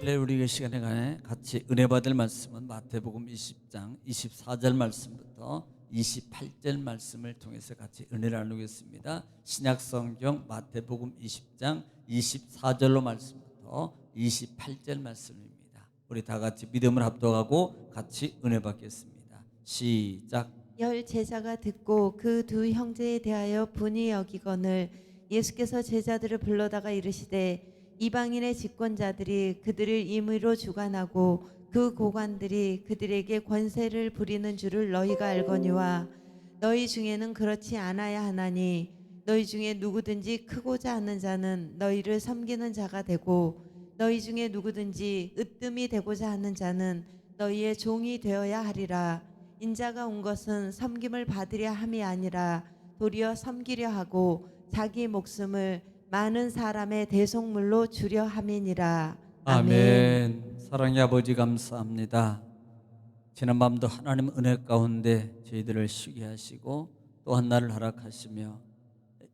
우리 이 시간에 같이 은혜 받을 말씀은 마태복음 20장 24절 말씀부터 28절 말씀을 통해서 같이 은혜를 나누겠습니다. 신약성경 마태복음 20장 24절로 말씀부터 28절 말씀입니다. 우리 다 같이 믿음을 합독하고 같이 은혜 받겠습니다. 시작. 열 제자가 듣고 그 두 형제에 대하여 분이 여기거늘 예수께서 제자들을 불러다가 이르시되 이방인의 집권자들이 그들을 임의로 주관하고 그 고관들이 그들에게 권세를 부리는 줄을 너희가 알거니와 너희 중에는 그렇지 않아야 하나니 너희 중에 누구든지 크고자 하는 자는 너희를 섬기는 자가 되고 너희 중에 누구든지 으뜸이 되고자 하는 자는 너희의 종이 되어야 하리라. 인자가 온 것은 섬김을 받으려 함이 아니라 도리어 섬기려 하고 자기 목숨을 많은 사람의 대속물로 주려 함이니라. 아멘. 아멘. 사랑의 아버지 감사합니다. 지난밤도 하나님 은혜 가운데 저희들을 쉬게 하시고 또 한 날을 허락하시며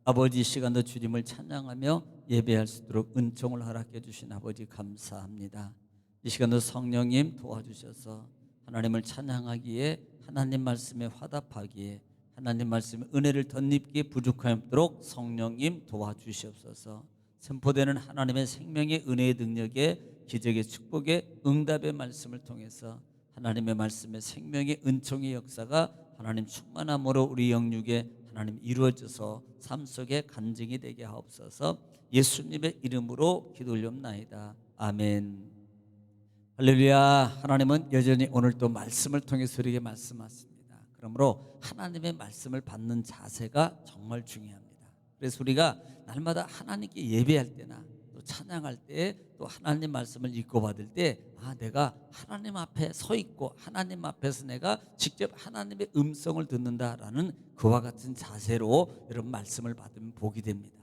아버지 이 시간도 주님을 찬양하며 예배할 수 있도록 은총을 허락해 주신 아버지 감사합니다. 이 시간도 성령님 도와주셔서 하나님을 찬양하기에 하나님 말씀에 화답하기에 하나님 말씀에 은혜를 덧입기에 부족함이 없도록 성령님 도와주시옵소서. 선포되는 하나님의 생명의 은혜의 능력에 기적의 축복의 응답의 말씀을 통해서 하나님의 말씀에 생명의 은총의 역사가 하나님 충만함으로 우리 영육에 하나님 이루어져서 삶 속에 간증이 되게 하옵소서. 예수님의 이름으로 기도 올려옵나이다. 아멘. 할렐루야. 하나님은 여전히 오늘 또 말씀을 통해서 우리에게 말씀하십니다. 그러므로 하나님의 말씀을 받는 자세가 정말 중요합니다. 그래서 우리가 날마다 하나님께 예배할 때나 또 찬양할 때 또 하나님 말씀을 읽고 받을 때 내가 하나님 앞에 서 있고 하나님 앞에서 내가 직접 하나님의 음성을 듣는다라는 그와 같은 자세로 여러분 말씀을 받으면 복이 됩니다.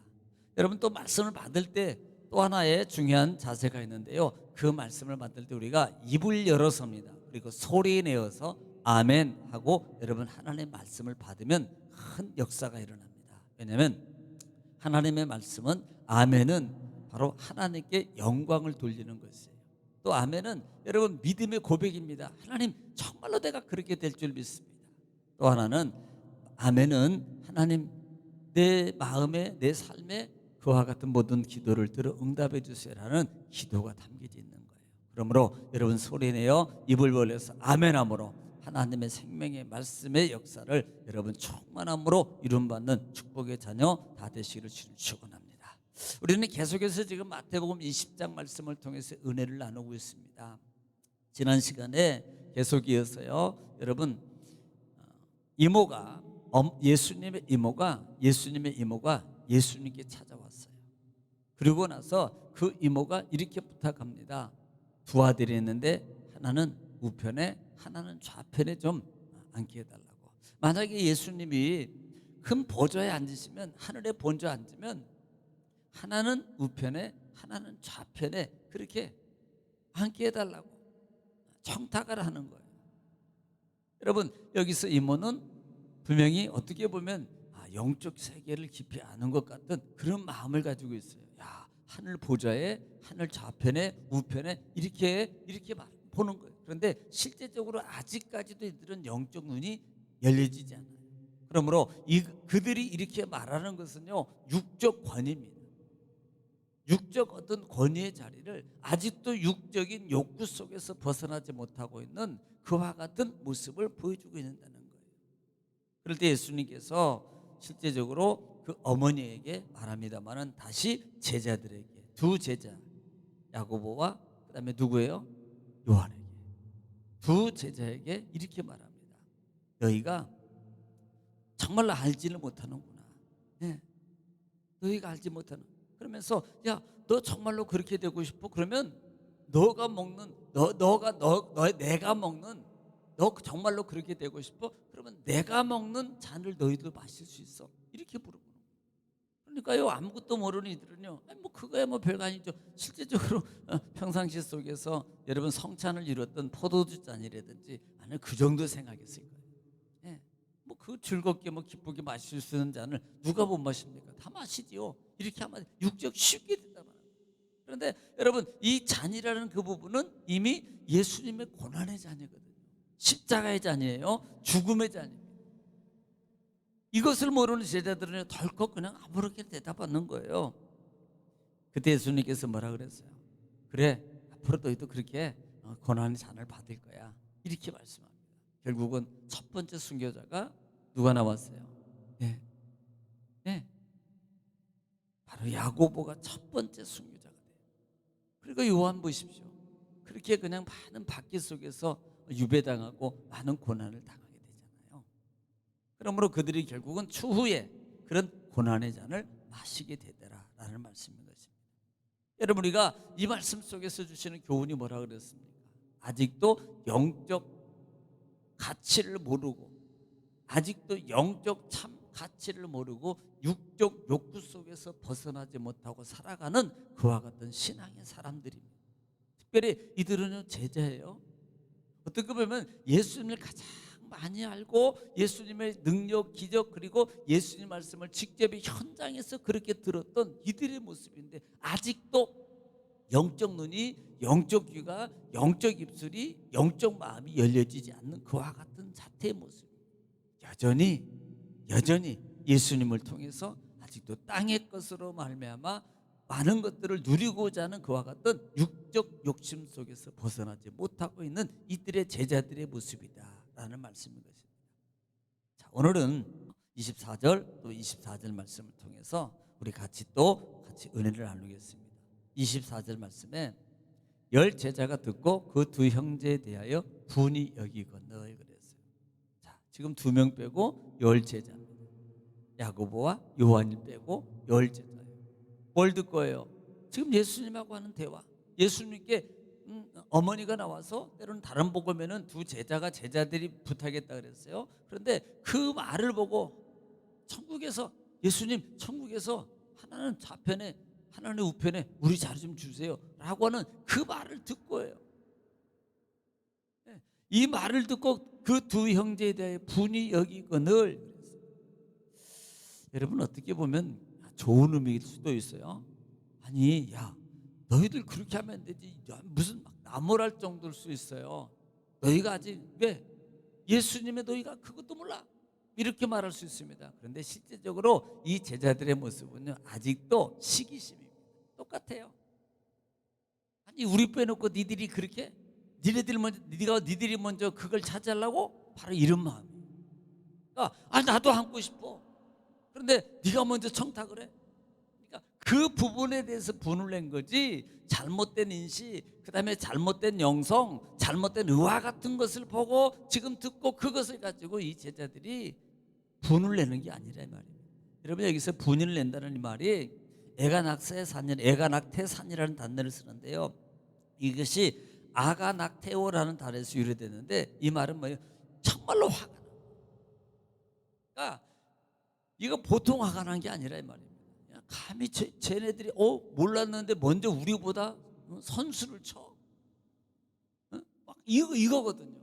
여러분 또 말씀을 받을 때 또 하나의 중요한 자세가 있는데요. 그 말씀을 받을 때 우리가 입을 열어서입니다. 그리고 소리 내어서 아멘 하고 여러분 하나님의 말씀을 받으면 큰 역사가 일어납니다. 왜냐하면 하나님의 말씀은 아멘은 바로 하나님께 영광을 돌리는 것이에요. 또 아멘은 여러분 믿음의 고백입니다. 하나님 정말로 내가 그렇게 될 줄 믿습니다. 또 하나는 아멘은 하나님 내 마음에 내 삶에 그와 같은 모든 기도를 들어 응답해 주세요라는 기도가 담겨져 있는 거예요. 그러므로 여러분 소리내어 입을 벌려서 아멘함으로 하나님의 생명의 말씀의 역사를 여러분 충만함으로 이룸받는 축복의 자녀 다 되시기를 주님 축원합니다. 우리는 계속해서 지금 마태복음 20장 말씀을 통해서 은혜를 나누고 있습니다. 지난 시간에 계속 이어서요. 여러분 예수님의 이모가 예수님께 찾아왔어요. 그리고 나서 그 이모가 이렇게 부탁합니다. 두 아들이 있는데 하나는 우편에 하나는 좌편에 좀 앉게 해달라고. 만약에 예수님이 큰 보좌에 앉으시면 하늘의 본좌에 앉으면 하나는 우편에 하나는 좌편에 그렇게 앉게 해달라고 청탁을 하는 거예요. 여러분 여기서 이모는 분명히 어떻게 보면 영적 세계를 깊이 아는 것 같은 그런 마음을 가지고 있어요. 야, 하늘 보좌에 하늘 좌편에 우편에 이렇게 보는 거예요. 그런데 실제적으로 아직까지도 이들은 영적 눈이 열려지지 않아요. 그러므로 그들이 이렇게 말하는 것은요 육적 권위입니다. 육적 어떤 권위의 자리를 아직도 육적인 욕구 속에서 벗어나지 못하고 있는 그와 같은 모습을 보여주고 있다는 거예요. 그럴 때 예수님께서 실제적으로 그 어머니에게 말합니다만은 다시 제자들에게 두 제자 야고보와 그다음에 누구예요? 요한에게 두 제자에게 이렇게 말합니다. 너희가 정말로 알지를 못하는구나. 네. 너희가 알지 못하는. 그러면서 야, 너 정말로 그렇게 되고 싶어? 그러면 너가 먹는 내가 먹는 너 정말로 그렇게 되고 싶어? 그러면 내가 먹는 잔을 너희도 마실 수 있어. 이렇게 부르고. 그러니까요 아무것도 모르는 이들은요 뭐 그거야 뭐 별거 아니죠. 실제적으로 평상시 속에서 여러분 성찬을 이뤘던 포도주 잔이라든지 아니 그 정도 생각했을 거예요. 예. 뭐 그 즐겁게 뭐 기쁘게 마실 수 있는 잔을 누가 못 마십니까? 다 마시지요. 이렇게 하면 육적 쉽게 된단 말이에요. 그런데 여러분, 이 잔이라는 그 부분은 이미 예수님의 고난의 잔이거든요. 십자가의 잔이에요. 죽음의 잔이에요. 이것을 모르는 제자들은 덜컥 그냥 아무렇게 대답하는 거예요. 그때 예수님께서 뭐라 그랬어요? 그래, 앞으로 너희도 그렇게 고난의 잔을 받을 거야, 이렇게 말씀합니다. 결국은 첫 번째 순교자가 누가 나왔어요? 네, 네, 바로 야고보가 첫 번째 순교자가 돼요. 그리고 요한 보십시오. 그렇게 그냥 많은 박해 속에서 유배당하고 많은 고난을 당하게 되잖아요. 그러므로 그들이 결국은 추후에 그런 고난의 잔을 마시게 되더라라는 말씀인 것입니다. 여러분, 우리가 이 말씀 속에서 주시는 교훈이 뭐라 그랬습니까? 아직도 영적 가치를 모르고, 아직도 영적 참 가치를 모르고 육적 욕구 속에서 벗어나지 못하고 살아가는 그와 같은 신앙의 사람들입니다. 특별히 이들은 제자예요. 어떻게 보면 예수님을 가장 많이 알고 예수님의 능력, 기적, 그리고 예수님 말씀을 직접 현장에서 그렇게 들었던 이들의 모습인데, 아직도 영적 눈이, 영적 귀가, 영적 입술이, 영적 마음이 열려지지 않는 그와 같은 자태의 모습. 여전히 예수님을 통해서 아직도 땅의 것으로 말미암아 많은 것들을 누리고자 하는 그와 같은 육적 욕심 속에서 벗어나지 못하고 있는 이들의 제자들의 모습이다라는 말씀인 것입니다. 자, 오늘은 24절 또 24절 말씀을 통해서 우리 같이 은혜를 나누겠습니다. 24절 말씀에 열 제자가 듣고 그 두 형제에 대하여 분이 여기거늘 그랬어요. 자, 지금 2명 빼고 열 제자, 야고보와 요한을 빼고 열 제자예요. 뭘 듣고예요? 지금 예수님하고 하는 대화. 예수님께 어머니가 나와서 때로는 다른 복음에는 두 제자가 제자들이 부탁했다 그랬어요. 그런데 그 말을 보고 예수님 천국에서 하나는 좌편에 하나는 우편에 우리 자리 좀 주세요 라고 하는 그 말을 듣고예요. 이 말을 듣고 그 두 형제에 대해 분이 여기거늘. 여러분, 어떻게 보면 좋은 의미일 수도 있어요. 아니, 야, 너희들 그렇게 하면 안 되지, 무슨 막 나무랄 정도일 수 있어요. 너희가 아직 왜 예수님의 너희가 그것도 몰라, 이렇게 말할 수 있습니다. 그런데 실제적으로 이 제자들의 모습은요, 아직도 시기심입니다. 똑같아요. 아니, 우리 빼놓고 니들이 그렇게 니들이 먼저 그걸 차지하려고? 바로 이런 마음이에요. 그러니까 나도 안고 싶어. 그런데 네가 먼저 청탁을 해. 그러니까 그 부분에 대해서 분을 낸 거지, 잘못된 인식, 그다음에 잘못된 영성, 잘못된 의화 같은 것을 보고 지금 듣고 그것을 가지고 이 제자들이 분을 내는 게 아니라 이 말이에요. 여러분, 여기서 분을 낸다는 이 말이 에가낙테산이라는 단어를 쓰는데요, 이것이 아가낙테오라는 단어에서 유래되는데, 이 말은 뭐예요? 정말로 화가 나. 그러니까 이거 보통 화가 난 게 아니라 이 말입니다. 감히 쟤네들이 몰랐는데 먼저 우리보다 선수를 쳐. 막 이거거든요.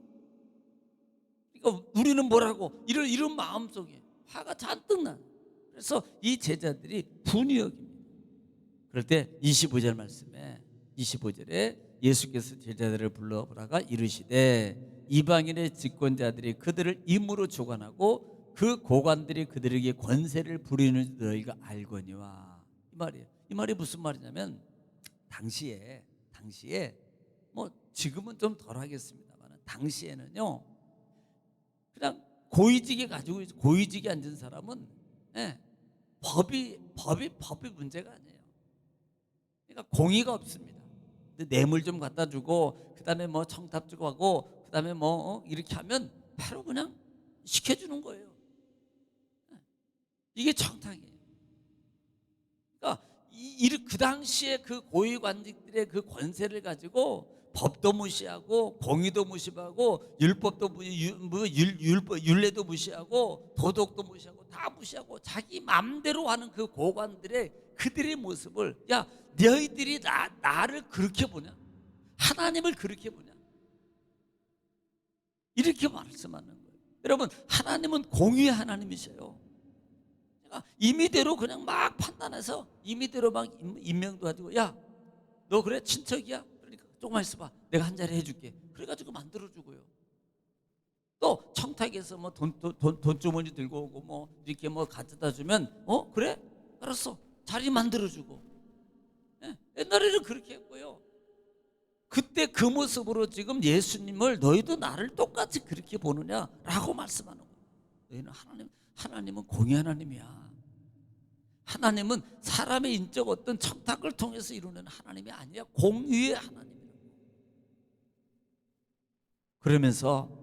그러니까 우리는 뭐라고, 이런 마음속에 화가 잔뜩 나. 그래서 이 제자들이 분이 여깁니다. 그럴 때 25절 말씀에, 25절에 예수께서 제자들을 불러보라가 이르시되 이방인의 집권자들이 그들을 임으로 주관하고 그 고관들이 그들에게 권세를 부리는 너희가 알거니와. 이 말이에요. 이 말이 무슨 말이냐면, 당시에 뭐 지금은 좀 덜 하겠습니다만, 당시에는요, 그냥 고위직에 앉은 사람은 법이 문제가 아니에요. 그러니까 공의가 없습니다. 뇌물 좀 갖다 주고, 그다음에 뭐 청탁 주고 하고, 그다음에 뭐 이렇게 하면 바로 그냥 시켜주는 거예요. 이게 청탁이에요. 그러니까 그 당시에 그 고위관직들의 그 권세를 가지고 법도 무시하고 공의도 무시하고 율례도 무시하고 도덕도 무시하고 다 무시하고 자기 마음대로 하는 그 고관들의 그들의 모습을, 야, 너희들이 나를 그렇게 보냐? 하나님을 그렇게 보냐? 이렇게 말씀하는 거예요. 여러분, 하나님은 공의의 하나님이셔요. 임의대로 그냥 막 판단해서 임의대로 막 임명도 가지고, 야, 너 그래 친척이야? 그러니까 조금만 있어봐, 내가 한 자리 해줄게. 그래가지고 만들어주고요. 또 청탁에서 뭐 돈주머니 들고 오고 뭐 이렇게 뭐 가져다 주면 그래? 알았어, 자리 만들어주고. 예, 옛날에는 그렇게 했고요. 그때 그 모습으로 지금 예수님을 너희도 나를 똑같이 그렇게 보느냐라고 말씀하는 거예요. 너희는 하나님은 공의 하나님이야. 하나님은 사람의 인적 어떤 청탁을 통해서 이루는 하나님이 아니야. 공의의 하나님이라고. 그러면서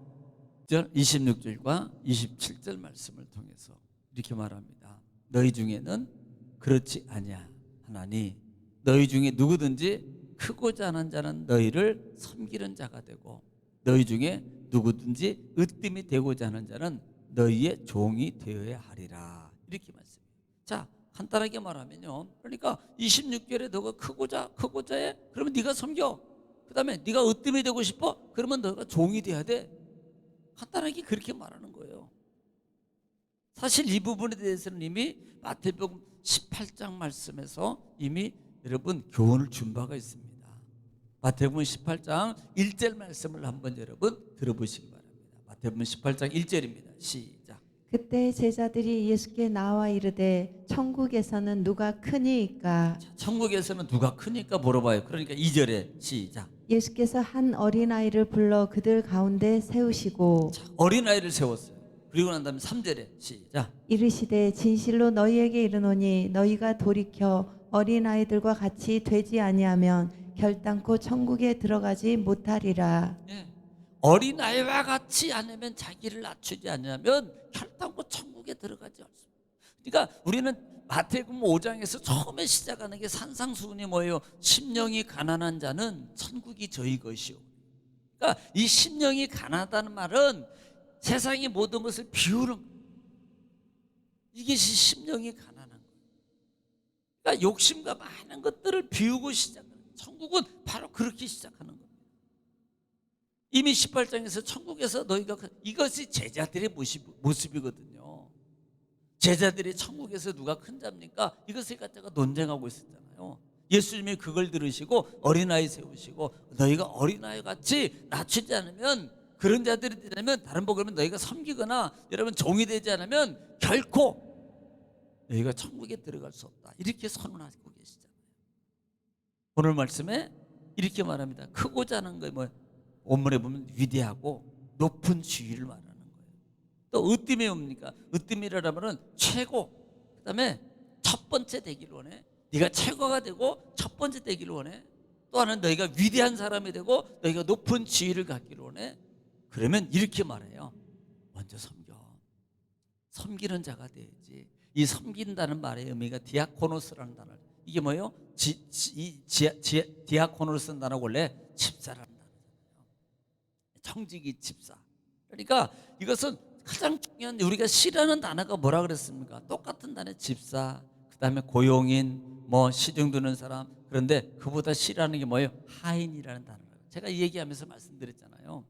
26절과 27절 말씀을 통해서 이렇게 말합니다. 너희 중에는 그렇지 아니하나니 너희 중에 누구든지 크고자 하는 자는 너희를 섬기는 자가 되고 너희 중에 누구든지 으뜸이 되고자 하는 자는 너희의 종이 되어야 하리라. 이렇게 말씀해요. 자, 간단하게 말하면요, 그러니까 26절에 너가 크고자 해? 그러면 네가 섬겨. 그 다음에 네가 으뜸이 되고 싶어? 그러면 너가 종이 돼야 돼. 간단하게 그렇게 말하는 거예요. 사실 이 부분에 대해서는 이미 마태복음 18장 말씀에서 이미 여러분 교훈을 준 바가 있습니다. 마태복음 18장 1절 말씀을 한번 여러분 들어보시기 바랍니다. 마태복음 18장 1절입니다. 시작. 그때 제자들이 예수께 나와 이르되 천국에서는 누가 크니이까? 천국에서는 누가 크니까 물어봐요. 그러니까 2절에 시작. 예수께서 한 어린아이를 불러 그들 가운데 세우시고 어린아이를 세웠어요. 그리고 난 다음에 3절에 시작. 이르시되 진실로 너희에게 이르노니 너희가 돌이켜 어린아이들과 같이 되지 아니하면 결단코 천국에 들어가지 못하리라. 예. 어린아이와 같이 않으면 자기를 낮추지 않으면 결단코 천국에 들어가지 않습니다. 그러니까 우리는 마태복음 5장에서 처음에 시작하는 게 산상수훈이 뭐예요? 심령이 가난한 자는 천국이 저희 것이요. 그러니까 이 심령이 가난하다는 말은 세상의 모든 것을 비우는 거예요. 이것이 심령이 가난한 거예요. 그러니까 욕심과 많은 것들을 비우고 시작하는 거예요. 천국은 바로 그렇게 시작하는 거예요. 이미 18장에서 천국에서 너희가 이것이 제자들의 모습이거든요. 제자들이 천국에서 누가 큰 자입니까? 이것을 갖다가 논쟁하고 있었잖아요. 예수님이 그걸 들으시고 어린아이 세우시고 너희가 어린아이 같이 낮추지 않으면, 그런 자들이 되려면, 다른 복음은 너희가 섬기거나 여러분 종이 되지 않으면 결코 너희가 천국에 들어갈 수 없다. 이렇게 선언하고 계시잖아요. 오늘 말씀에 이렇게 말합니다. 크고자 하는 거 뭐예요? 원문에 보면 위대하고 높은 지위를 말하는 거예요. 또 으뜸이 뭡니까? 으뜸이라면 최고, 그 다음에 첫 번째 되기를 원해. 네가 최고가 되고 첫 번째 되기를 원해. 또 하나는 너희가 위대한 사람이 되고 너희가 높은 지위를 갖기를 원해. 그러면 이렇게 말해요. 먼저 섬겨. 섬기는 자가 돼야지. 이 섬긴다는 말의 의미가 디아코노스라는 단어. 이게 뭐예요? 디아코노스라는 단어가 원래 집사라는 단어잖아요. 청지기 집사. 그러니까 이것은 가장 중요한, 우리가 시라는 단어가 뭐라 그랬습니까? 똑같은 단어 집사, 그 다음에 고용인, 뭐 시중 두는 사람. 그런데 그보다 시라는 게 뭐예요? 하인이라는 단어예요. 제가 이 얘기하면서 말씀드렸잖아요.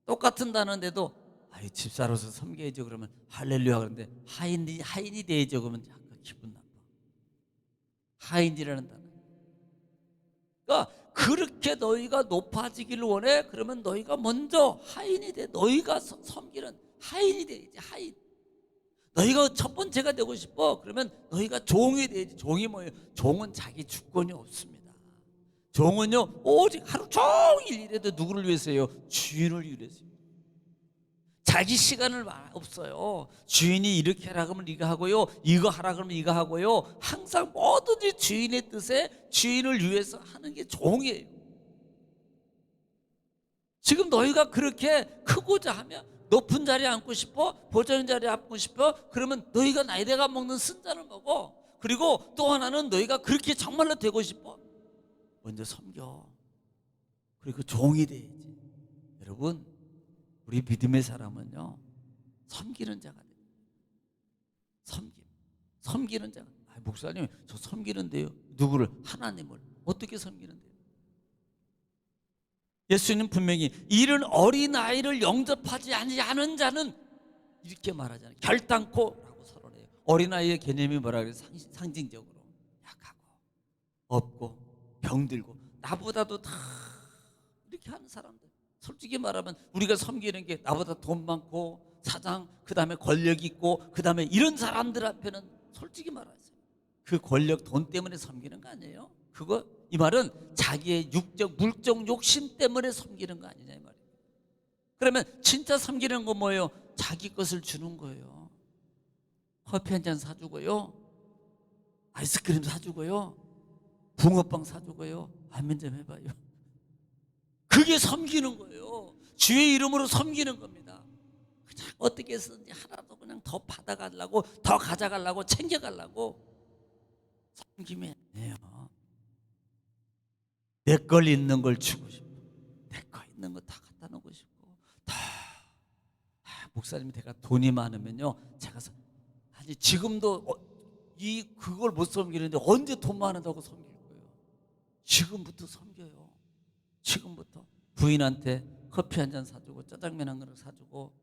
똑같은 단어인데도 집사로서 섬겨야죠 그러면 할렐루야, 그런데 하인이 되야죠 그러면 약간 기분 나빠. 하인이라는 단어. 그러니까 그렇게 너희가 높아지기를 원해. 그러면 너희가 먼저 하인이 돼. 너희가 섬기는 하인이 돼야지. 하인. 너희가 첫 번째가 되고 싶어. 그러면 너희가 종이 돼야지. 종이 뭐예요? 종은 자기 주권이 없습니다. 종은요 오직 하루 종일 일해도 누구를 위해서요? 주인을 위해서요. 자기 시간을 없어요. 주인이 이렇게 하라 그러면 이거 하고요, 이거 하라 그러면 이거 하고요. 항상 뭐든지 주인의 뜻에 주인을 위해서 하는 게 종이에요. 지금 너희가 그렇게 크고자 하면, 높은 자리에 앉고 싶어? 보좌인 자리에 앉고 싶어? 그러면 너희가 나이대가 먹는 쓴자를 먹어. 그리고 또 하나는 너희가 그렇게 정말로 되고 싶어? 먼저 섬겨. 그리고 종이 돼야지. 여러분, 우리 믿음의 사람은요 섬기는 자가 돼요. 섬기는 자가. 목사님 저 섬기는데요. 누구를? 하나님을. 어떻게 섬기는데요? 예수님 분명히 이른 어린아이를 영접하지 않은 자는 이렇게 말하잖아요. 결단코 라고 선언해요. 어린아이의 개념이 뭐라 그래요? 상징적으로 약하고 없고 병들고 나보다도 다 이렇게 하는 사람들, 솔직히 말하면 우리가 섬기는 게 나보다 돈 많고 사장, 그 다음에 권력 있고, 그 다음에 이런 사람들 앞에는 솔직히 말하세요, 그 권력, 돈 때문에 섬기는 거 아니에요? 그거, 이 말은 자기의 육적, 물적 욕심 때문에 섬기는 거 아니냐 이 말이에요. 그러면 진짜 섬기는 건 뭐예요? 자기 것을 주는 거예요. 커피 한 잔 사주고요, 아이스크림 사주고요, 붕어빵 사주고요. 아멘 좀 해봐요. 그게 섬기는 거예요. 주의 이름으로 섬기는 겁니다. 그냥 어떻게 해서든지 하나도 그냥 더 받아가려고, 더 가져가려고, 챙겨가려고. 섬김이 아니에요. 내 걸 있는 걸 주고 싶고, 내 거 있는 거 다 갖다 놓고 싶고, 다. 목사님이 제가 돈이 많으면요, 제가 아니 지금도 그걸 못 섬기는데 언제 돈 많다고 섬길 거예요? 지금부터 섬겨요. 지금부터 부인한테 커피 한 잔 사주고, 짜장면 한 그릇 사주고,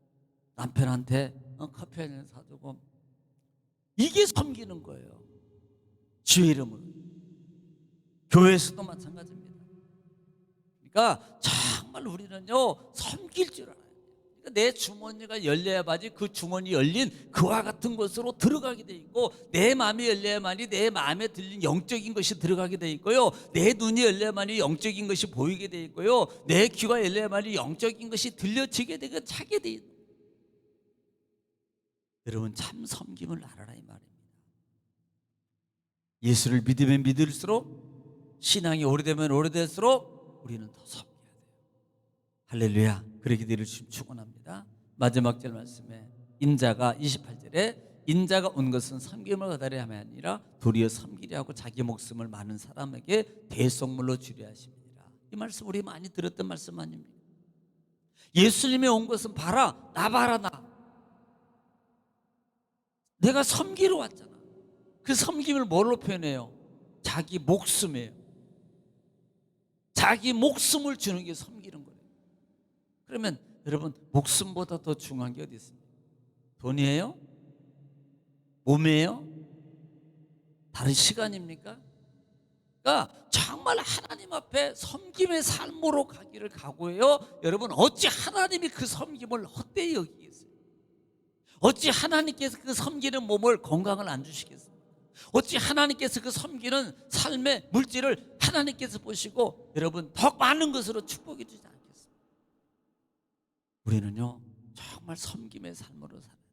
남편한테 커피 한 잔 사주고, 이게 섬기는 거예요. 주의 이름으로. 교회에서도 마찬가지입니다. 그러니까 정말 우리는요, 섬길 줄 알아요. 그러니까 내 주머니가 열려야만이 그 주머니 열린 그와 같은 곳으로 들어가게 돼 있고, 내 마음이 열려야만이 내 마음에 들린 영적인 것이 들어가게 돼 있고요, 내 눈이 열려야만이 영적인 것이 보이게 돼 있고요, 내 귀가 열려야만이 영적인 것이 들려지게 되고 차게 돼 있는. 여러분, 참 섬김을 알아라 이 말입니다. 예수를 믿으면 믿을수록, 신앙이 오래되면 오래될수록 우리는 더 섬겨야 돼요. 할렐루야. 그러게 되기를 축원합니다. 마지막 절 말씀에 인자가 28절에 인자가 온 것은 섬김을 거다리 함이 아니라 도리어 섬기려 하고 자기 목숨을 많은 사람에게 대속물로 주려 하십니다. 이 말씀 우리 많이 들었던 말씀 아닙니까? 예수님이 온 것은 봐라, 나 봐라, 내가 섬기러 왔잖아. 그 섬김을 뭘로 표현해요? 자기 목숨이에요. 자기 목숨을 주는 게 섬기는 거예요. 그러면 여러분, 목숨보다 더 중요한 게 어디 있습니까? 돈이에요? 몸이에요? 다른 시간입니까? 그러니까 정말 하나님 앞에 섬김의 삶으로 가기를 각오해요. 여러분, 어찌 하나님이 그 섬김을 헛되이 여기겠어요? 어찌 하나님께서 그 섬기는 몸을 건강을 안 주시겠어요? 어찌 하나님께서 그 섬기는 삶의 물질을 하나님께서 보시고 여러분 더 많은 것으로 축복해 주지 않겠어요? 우리는요, 정말 섬김의 삶으로 살아야 돼요.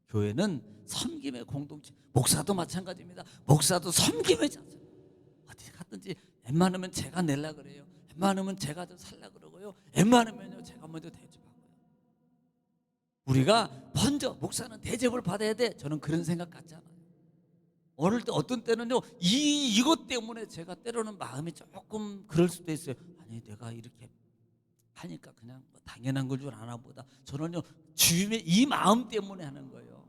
교회는 섬김의 공동체. 목사도 마찬가지입니다. 목사도 섬김의 자세. 어디 갔든지 웬만하면 제가 내려 그래요. 웬만하면 제가 좀 살라 그러고요. 웬만하면요, 제가 먼저 대접하고요. 우리가 먼저 목사는 대접을 받아야 돼. 저는 그런 생각 같지 않아요. 어릴 때 어떤 때는요, 이것 때문에 제가 때로는 마음이 조금 그럴 수도 있어요. 아니, 내가 이렇게 하니까 그냥 뭐 당연한 걸 줄 아나 보다. 저는요, 주님의 이 마음 때문에 하는 거예요.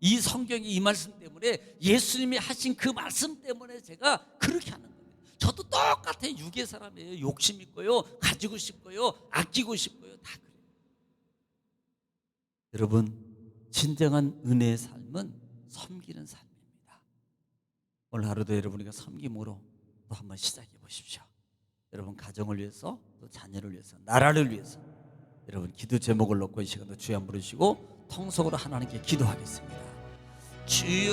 이 성경이 이 말씀 때문에, 예수님이 하신 그 말씀 때문에 제가 그렇게 하는 거예요. 저도 똑같아요. 육의 사람이에요. 욕심 있고요, 가지고 싶고요, 아끼고 싶고요, 다 그래요. 여러분, 진정한 은혜의 삶은 섬기는 삶입니다. 오늘 하루도 여러분이 섬김으로 또 한번 시작해 보십시오. 여러분 가정을 위해서, 또 자녀를 위해서, 나라를 위해서 여러분 기도 제목을 놓고 이 시간도 주여 한번 부르시고 통속으로 하나님께 기도하겠습니다. 주여,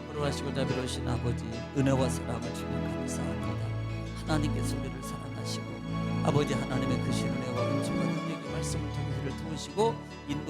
거룩하시고 자비로우신 아버지, 은혜와 사랑을 주님 감사합니다. 하나님께서 우리를 사랑하시고 아버지 하나님의 크신 은혜와 은총과 능력의 말씀을 통해 우리를 도우시고 인도